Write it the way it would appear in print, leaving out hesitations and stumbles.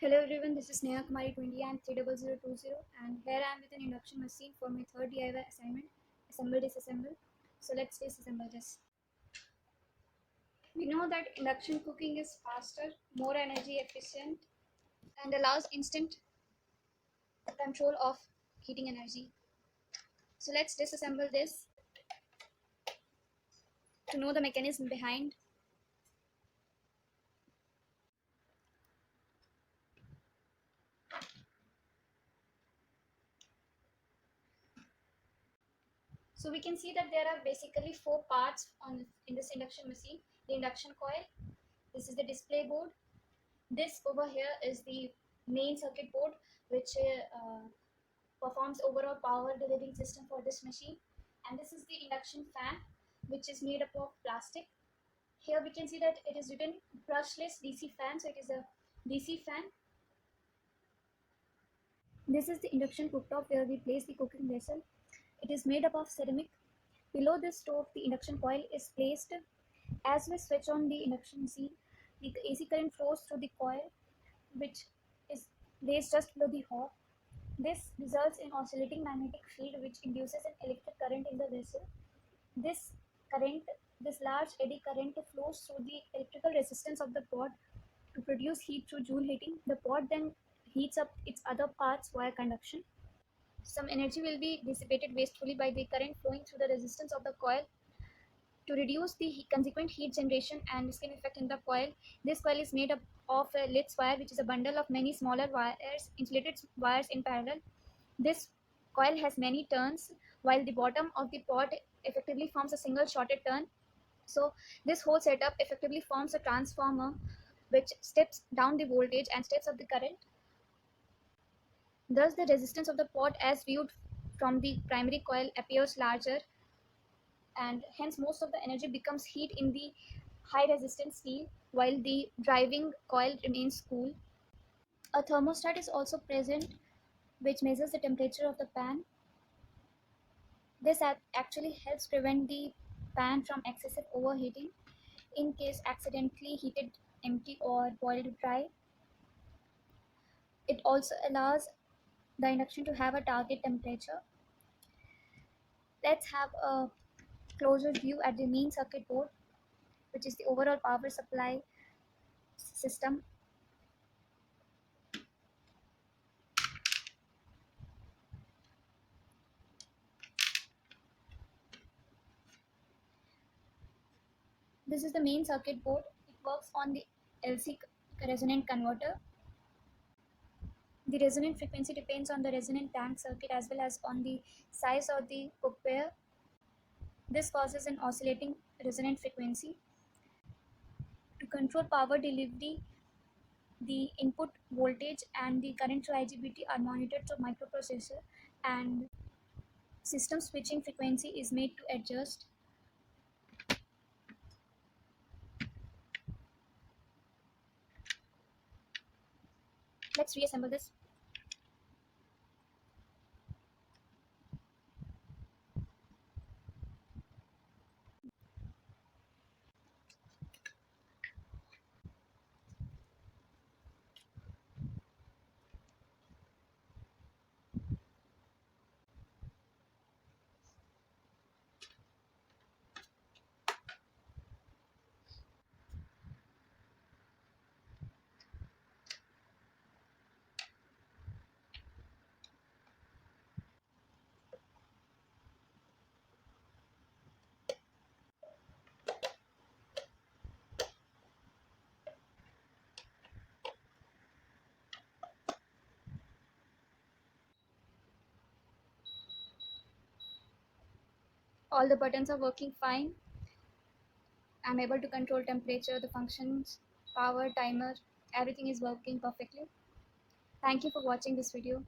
Hello everyone, this is Neha Kumari 20 and 30020, and here I am with an induction machine for my third DIY assignment, assemble disassemble. So let's disassemble this. We know that induction cooking is faster, more energy efficient, and allows instant control of heating energy. So let's disassemble this to know the mechanism behind. So we can see that there are basically four parts in this induction machine. The induction coil, this is the display board, this over here is the main circuit board, which performs overall power delivering system for this machine, and this is the induction fan, which is made up of plastic. Here we can see that it is written brushless DC fan, so it is a DC fan. This is the induction cooktop where we place the cooking vessel. It is made up of ceramic. Below this stove, the induction coil is placed. As we switch on the induction machine, the AC current flows through the coil, which is placed just below the hob. This results in oscillating magnetic field, which induces an electric current in the vessel. This current, this large eddy current flows through the electrical resistance of the pot to produce heat through Joule heating. The pot then heats up its other parts via conduction. Some energy will be dissipated wastefully by the current flowing through the resistance of the coil. To reduce the consequent heat generation and skin effect in the coil, this coil is made up of a Litz wire, which is a bundle of many smaller wires, insulated wires in parallel. This coil has many turns, while the bottom of the pot effectively forms a single shorted turn. So this whole setup effectively forms a transformer which steps down the voltage and steps up the current. Thus the resistance of the pot as viewed from the primary coil appears larger, and hence most of the energy becomes heat in the high resistance steel, while the driving coil remains cool. A thermostat is also present which measures the temperature of the pan. This actually helps prevent the pan from excessive overheating in case accidentally heated empty or boiled dry. It also allows the induction to have a target temperature. Let's have a closer view at the main circuit board, which is the overall power supply system. This is the main circuit board. It works on the LC resonant converter. The resonant frequency depends on the resonant tank circuit as well as on the size of the cookware. This causes an oscillating resonant frequency. To control power delivery, the input voltage and the current through IGBT are monitored through microprocessor, and system switching frequency is made to adjust. Let's reassemble this. All the buttons are working fine. I'm able to control temperature, the functions, power, timer, everything is working perfectly. Thank you for watching this video.